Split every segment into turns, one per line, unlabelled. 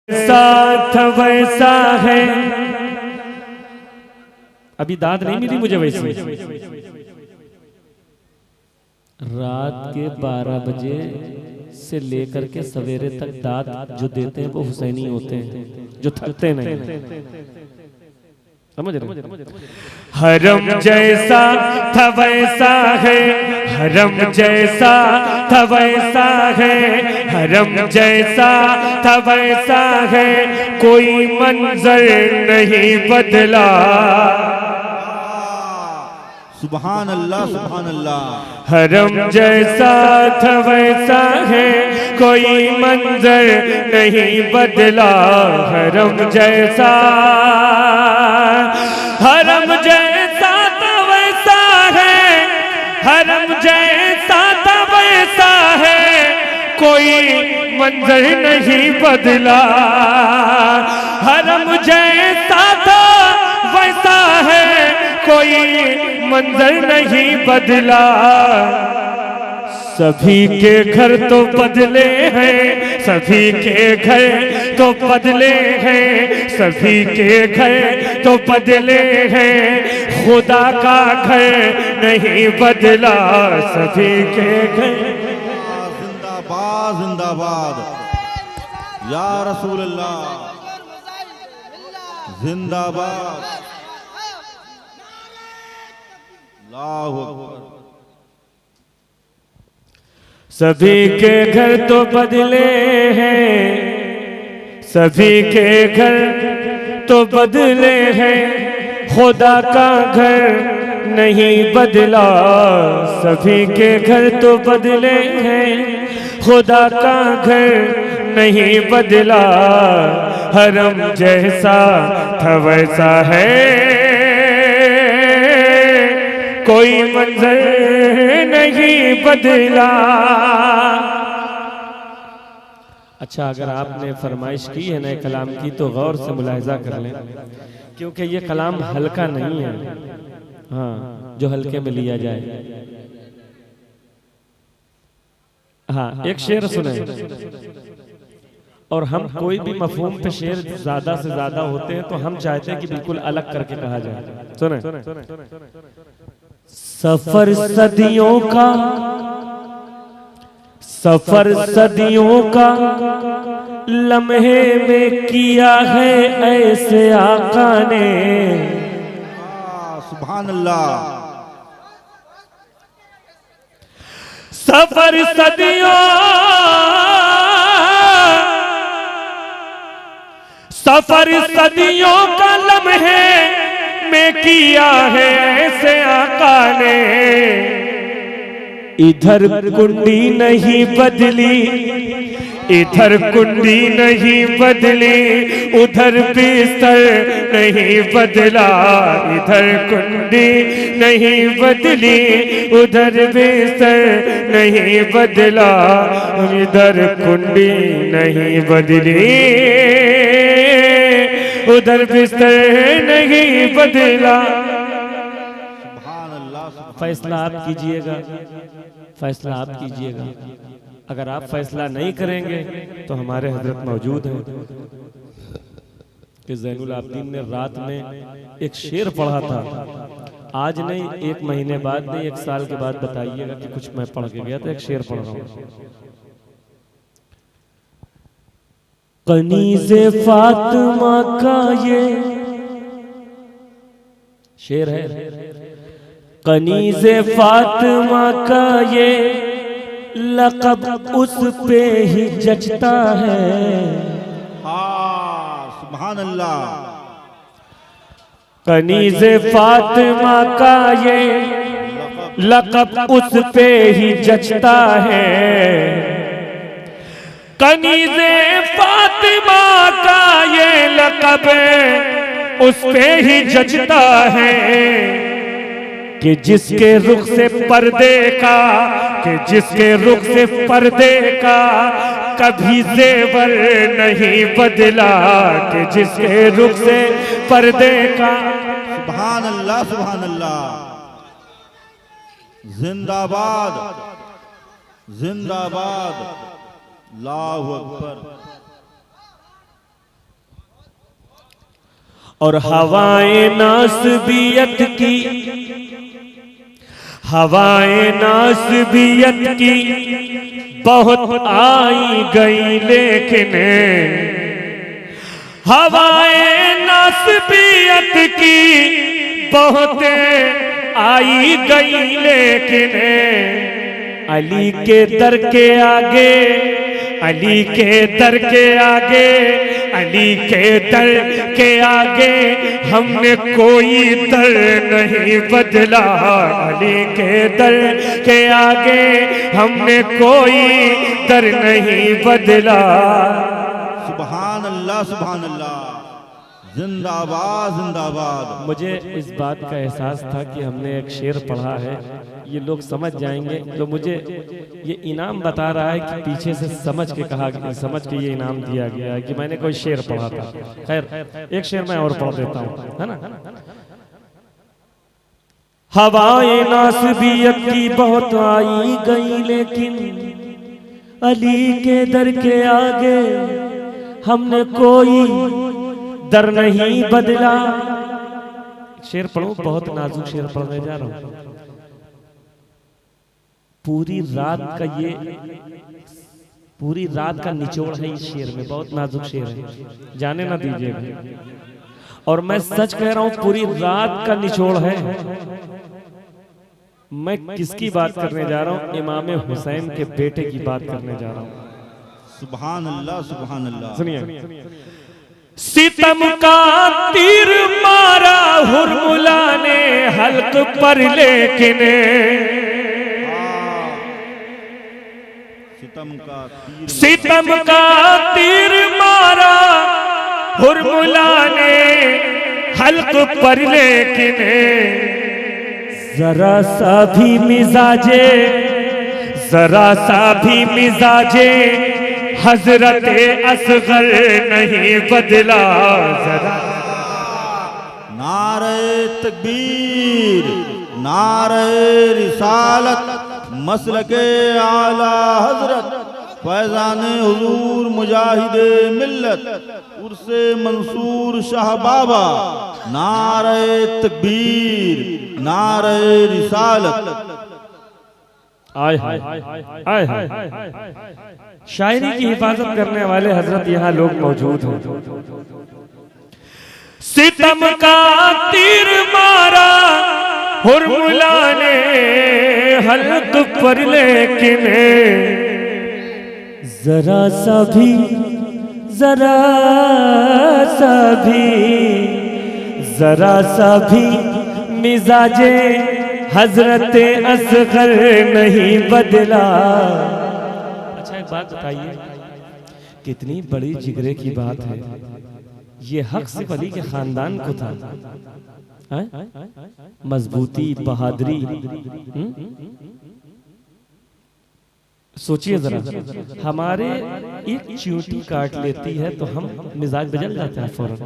साथ वैसा है। अभी दाद नहीं मिली मुझे वैसे। रात के 12 बजे से लेकर के सवेरे तक दाद जो देते हैं वो हुसैनी होते हैं, जो थकते नहीं। समझ रहे? हरम जैसा था वैसा है, हरम जैसा था वैसा है, हरम जैसा था वैसा है, कोई मंजर नहीं बदला।
सुभान अल्लाह सुभान अल्लाह।
हरम जैसा था वैसा है, कोई मंजर नहीं बदला। हरम जैसा, हरम जैसा था वैसा है, हरम जैसा था वैसा है, कोई मंजर नहीं बदला। हरम जैसा था वैसा है, कोई मंजर नहीं बदला। सभी के घर तो बदले हैं, सभी के घर तो बदले हैं, सभी के घर तो बदले हैं, खुदा का घर नहीं बदला। सभी के घर।
जिंदाबाद जिंदाबाद या रसूल अल्लाह, जिंदाबाद। अल्लाहु अकबर।
सभी के घर तो बदले हैं, सभी के घर तो बदले हैं, खुदा का घर नहीं बदला। सभी के घर तो बदले हैं, खुदा का घर नहीं बदला। हरम जैसा था वैसा है, कोई मंजर नहीं बदला। अच्छा, अगर आपने फरमाइश की है नए कलाम की तो गौर से मुलाहिजा कर लें, क्योंकि ये कलाम हल्का नहीं है। हाँ, जो हल्के में लिया जाए। हाँ, एक शेर सुने। और हम कोई भी मफहूम पे शेर ज्यादा से ज्यादा होते हैं तो हम चाहते हैं कि बिल्कुल अलग करके कहा जाए। सुने। सफर सदियों का, सफर सदियों का, लम्हे में किया है ऐसे आका ने।
सुभान अल्लाह।
सफर सदियों, सफर सदियों का लम्हे में किया है ऐसे आका ने। इधर कुंडी नहीं बदली, इधर कुंडी नहीं बदली, उधर बिस्तर नहीं बदला। इधर कुंडी नहीं बदली, उधर बिस्तर नहीं बदला। इधर कुंडी नहीं बदली, उधर बिस्तर नहीं बदला। फैसला आप कीजिएगा, फैसला आप कीजिएगा। अगर आप फैसला नहीं करेंगे तो हमारे हजरत मौजूद हैं कि ज़ैनुल आबिदीन ने रात में एक शेर पढ़ा था। आज नहीं, 1 महीने बाद नहीं, 1 साल के बाद बताइएगा कि कुछ मैं पढ़ के गया था। एक शेर पढ़ रहा हूँ। कनीज़े फातिमा का ये शेर है। कनीज़े फातिमा का ये लक़ब उस पे ही जचता है।
हाँ, सुभान अल्लाह।
कनीज़े फातिमा का ये लक़ब उस पे ही जचता है। कनीज़े फातिमा का ये लक़ब उस पे ही जचता है कि जिसके रुख से पर्दे का, कि जिसके रुख से पर्दे का कभी जेवर नहीं बदला। कि जिसके रुख से पर्दे का।
सुभान अल्लाह सुभान अल्लाह। जिंदाबाद जिंदाबाद। अल्लाहु अकबर।
और हवाएं नासबियत की, हवाएं नासबियत की बहुत आई गई, लेकिन हवाएं नासबियत की बहुत आई गई, लेकिन अली के दर के आगे, अली के दर के आगे, अली के दर के आगे हमने कोई दर नहीं बदला, अली के दर के आगे हमने कोई दर नहीं बदला।
सुभान अल्लाह, सुभान अल्लाह, जिंदाबाद जिंदाबाद।
मुझे इस बात का एहसास था कि हमने एक शेर पढ़ा है, ये लोग समझ जाएंगे, तो मुझे ये इनाम बता रहा है कि पीछे से समझ के कहा, समझ के ये इनाम दिया गया है कि मैंने कोई शेर पढ़ा था। खैर एक शेर मैं और पढ़ देता हूँ, है ना। हवाएं नासबियत की बहुत आई गई, लेकिन अली के दर के आगे हमने कोई दर नहीं बदला। शेर पढ़ो, बहुत नाजुक शेर पढ़ने जा रहा हूं। पूरी रात का निचोड़ है इस शेर में, बहुत नाजुक शेर है, जाने ना दीजिएगा। और मैं सच कह रहा हूं, पूरी रात का निचोड़ है। मैं किसकी बात करने जा रहा हूं? इमाम हुसैन के बेटे की बात करने जा रहा हूं।
सुभान अल्लाह, सुभान अल्लाह।
सुनिए। सितम का तीर मारा हुरमुला ने हल्क पर, लेकिन सितम का तीर मारा हुरमुला ने हल्क पर, लेकिन जरा सा भी मिजाजे, जरा सा भी मिजाजे हजरत असगर नहीं बदला। जरा
नारे तकबीर, नारे रिसालत, मसलके आला हजरत, फैजान हुजूर मुजाहिदे मिल्लत, उर्से मंसूर शाह बाबा। नारे तकबीर, नारे रिसालत।
आय हाय आय हाय। शायरी की हिफाजत करने वाले हजरत यहाँ लोग मौजूद हैं। सितम का तीर मारा हुरमुला ने हल्क पर, लेकिन जरा सा भी, जरा सा भी, जरा सा भी मिजाजे हजरत असगर नहीं बदला। अच्छा एक बात बताइए, कितनी बड़ी जिगरे की बात है। ये हक सिर्फ अली के खानदान को था, मजबूती, बहादुरी। सोचिए जरा, हमारे एक चींटी काट लेती है तो हम मिजाज बदल जाता है फौरन।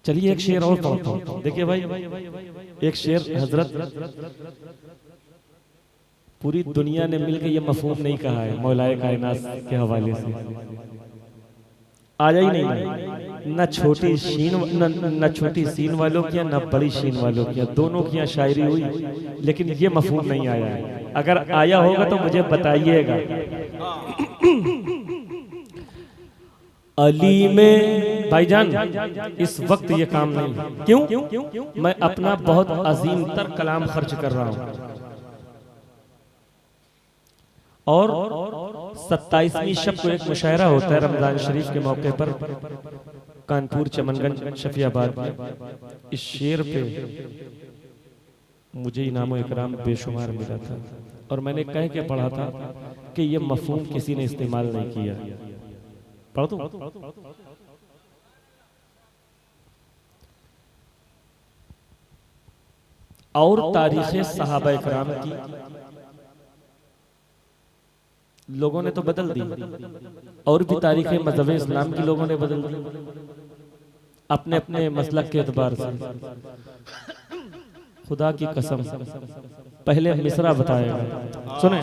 चलिए एक शेर और पढ़ता हूं। देखिए भाई, एक शेर हजरत पूरी दुनिया ने मिलकर ये मफहूम नहीं कहा है मौलाए कायनात के हवाले से, आया ही नहीं। न छोटी शीन, न छोटी सीन वालों की, न बड़ी शीन वालों की, दोनों की शायरी हुई, लेकिन ये मफहूम नहीं आया है। अगर आया होगा तो मुझे बताइएगा। अली में भाईजान इस वक्त ये काम नहीं है। क्यों? मैं अपना बहुत अजीम तर कलाम खर्च कर रहा हूं, और 27वीं शब को एक मुशायरा होता है रमजान शरीफ के मौके पर कानपुर, चमनगंज, शफियाबाद में। इस शेर पे मुझे इनाम और इकराम बेशुमार मिला था, और मैंने कह के पढ़ा था कि ये मफहूम किसी ने इस्तेमाल नहीं किया। पढ़ दो। और तारीखें सहाबा इकराम की लोगों ने तो बदल दी, और भी तारीखें मज़हब इस्लाम की लोगों ने बदल दी अपने अपने मसलक के एतबार से। खुदा की कसम, पहले मिसरा बताएगा, सुने।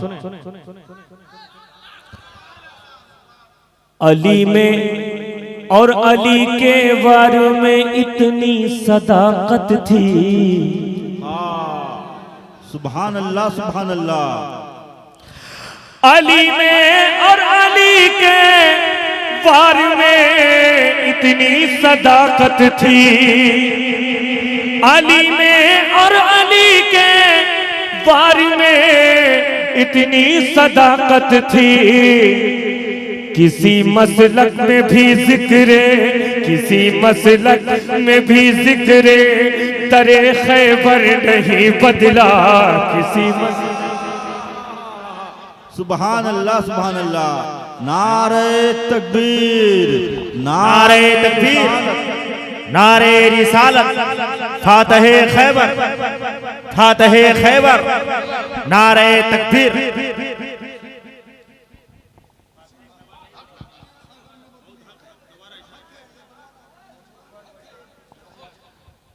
अली में और अली के वार में इतनी सदाकत थी।
सुभान अल्लाह, सुभान अल्लाह।
अली में और अली के वार में इतनी सदाकत थी। अली में और अली के वार में इतनी सदाकत थी। किसी मसलक में भी जिक्रे, किसी मसलक में भी जिक्रे दरे खैबर नहीं बदला। किसी
सुभान अल्लाह, सुभान अल्लाह। नारे तकबीर,
नारे तकबीर, नारे रिसालत, फातहे खैबर, फातहे खैबर, नारे तकबीर।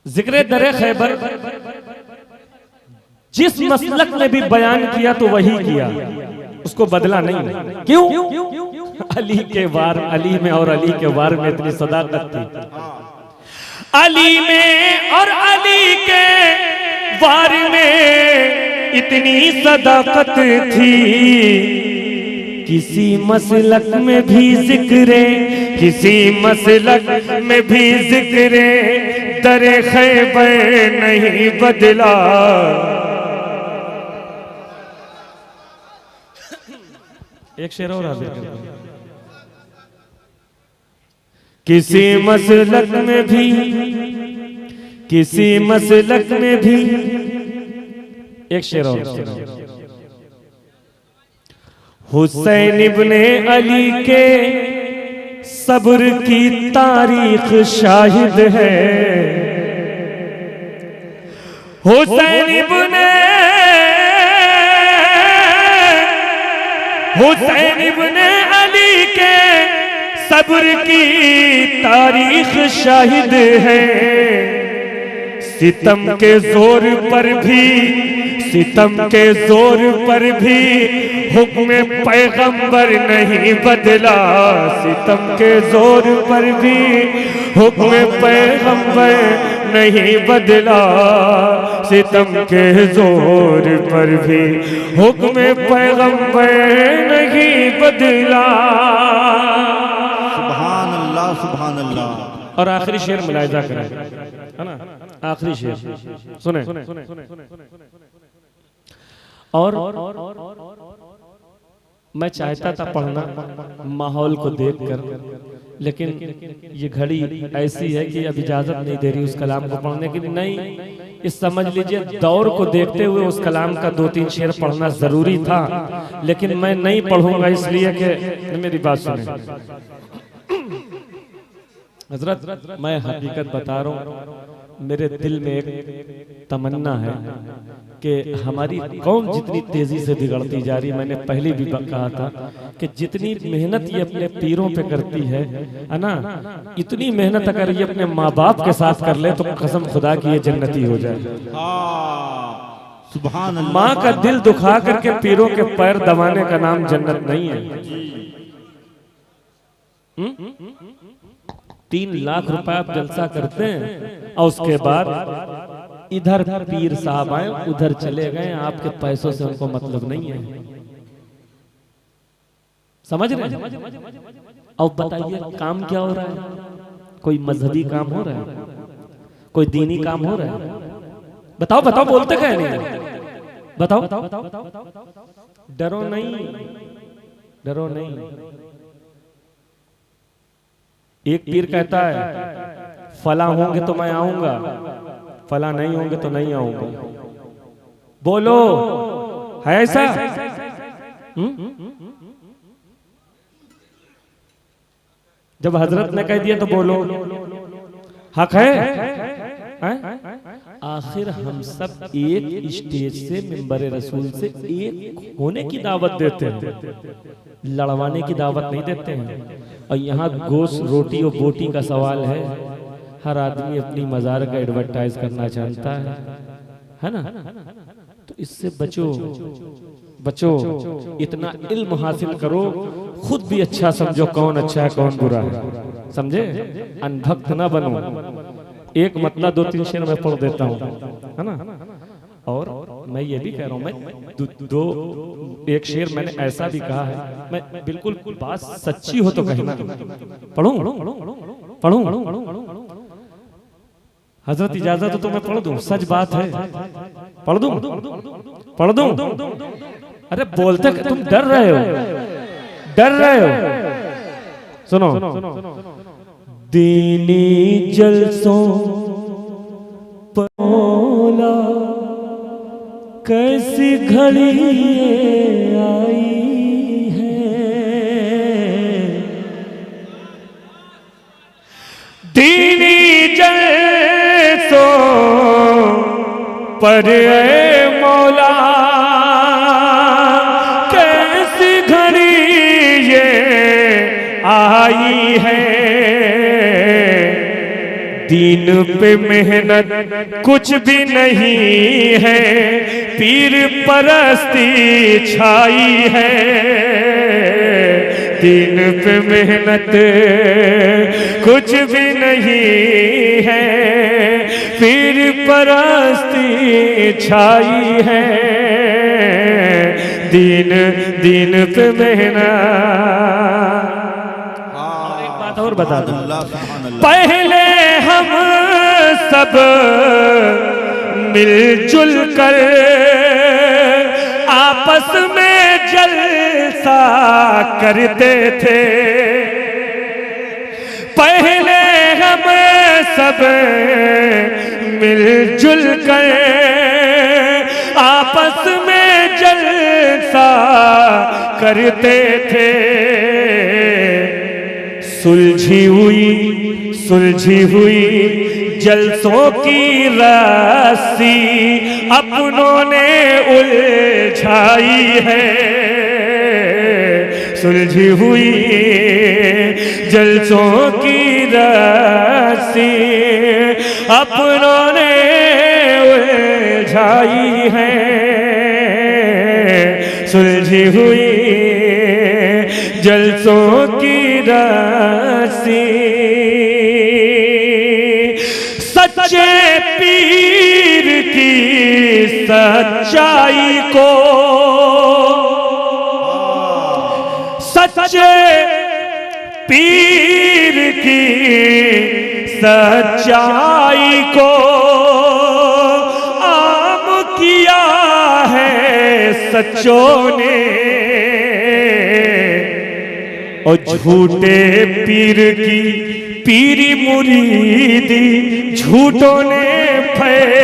जिक्र दरे खैबर जिस मसलक ने भी बयान किया तो वही किया, उसको बदला नहीं। क्यों? अली के वार, अली में और अली के वार में इतनी सदाकत थी। अली में और अली के वार में इतनी सदाकत थी। किसी मसलक में भी जिक्रे, किसी मसलक में भी जिक्रे दरे खैबर नहीं बदला। एक शेर और हाजिर करता हूं। किसी मसलक में भी, किसी मसलक में भी, एक शेर और। हुसैन इब्ने अली के सब्र की तारीख शाहिद है। हुसैन इब्ने अली के सब्र की तारीख शाहिद है। सितम के जोर पर भी, सितम के जोर पर भी हुक्म पैगंबर नहीं बदला। सितम के जोर पर भी हुक्म पैगंबर नहीं बदला। सितम के जोर पर भी हुक्म पैगंबर नहीं बदला।
सुभान अल्लाह, सुभान अल्लाह।
और आखिरी शेर मुलाहिजा करें, है ना? आखिरी शेर सुने। और मैं चाहता था पढ़ना माहौल को देखकर, लेकिन ये घड़ी ऐसी है कि अब इजाजत नहीं दे रही उस कलाम को पढ़ने की। नहीं, इस समझ लीजिए दौर को देखते हुए उस कलाम का 2-3 शेर पढ़ना जरूरी था, लेकिन मैं नहीं पढ़ूंगा इसलिए कि मेरी बात सुने हजरत। मैं हकीकत बता रहा हूँ, मेरे दिल में एक तमन्ना है कि हमारी कौम जितनी तेजी से बिगड़ती जा रही, मैंने पहले भी कहा था कि जितनी मेहनत ये अपने पीरों पे करती है ना, इतनी मेहनत अगर ये अपने माँ बाप के साथ कर ले तो कसम खुदा की ये जन्नती हो जाए।
सुभान अल्लाह।
माँ का दिल दुखा करके पीरों के पैर दबाने का नाम जन्नत नहीं है। 3 लाख रुपए आप जलसा करते हैं और उसके बाद इधर पीर साहब आए, उधर चले गए, आपके पैसों से उनको मतलब नहीं है। समझ रहे हैं? अब बताइए काम क्या हो रहा है? कोई मजहबी काम हो रहा है? कोई दीनी काम हो रहा है? बताओ बताओ, बोलते क्या नहीं? बताओ। डरो नहीं, डरो नहीं। एक पीर कहता है फला होंगे तो मैं आऊंगा, फला नहीं होंगे तो नहीं आऊंगा। बोलो, है ऐसा? जब हजरत ने कह दिया तो बोलो, हक है? आखिर हम सब एक स्टेज से, मिंबर रसूल से एक होने की दावत देते हैं, लड़वाने की दावत नहीं देते हैं। और यहाँ गोश्त, रोटी और बोटी का सवाल है। हर आदमी अपनी मजार का एडवर्टाइज करना चाहता है ना? तो इससे बचो, बचो। इतना इल्म हासिल करो, खुद भी अच्छा समझो कौन अच्छा है कौन बुरा है। समझे, अनभक्त ना बनो। एक मतलब 2-3 शेर मैं पढ़ देता हूँ, है ना। और मैं ये भी कह रहा हूँ, मैं एक शेर मैंने ऐसा भी कहा है, मैं बिल्कुल बात सच्ची हो तो कहना। पढ़ूं पढ़ूं हजरत इजाजत हो तो मैं पढ़ दूं, सच बात है। पढ़ दूं। अरे बोलते तुम डर रहे हो। सुनो, दीनी जलसों पर मौला कैसी घड़ी ये आई है। दीनी जलसों पर ए मौला कैसी घड़ी ये आई है। दीन पे मेहनत कुछ भी नहीं है, पीर परस्ती छाई है। दीन पे मेहनत कुछ भी नहीं है, पीर परस्ती छाई है। दीन पे मेहनत। और बता दो, पहले हम सब मिलजुल कर आपस में जलसा करते थे। पहले हम सब मिलजुल कर आपस में जलसा करते थे। सुलझी हुई जलसों की रस्सी अपनों ने उलझाई है। सुलझी हुई जलसों की रस्सी अपनों ने उलझाई है। सुलझी हुई जलसों की रस्सी सच्चे पीर की सच्चाई को, सच्चे पीर की सच्चाई को आम किया है सच्चों ने। और झूठे पीर की पीरी मुरीदी झूठों ने फैलाई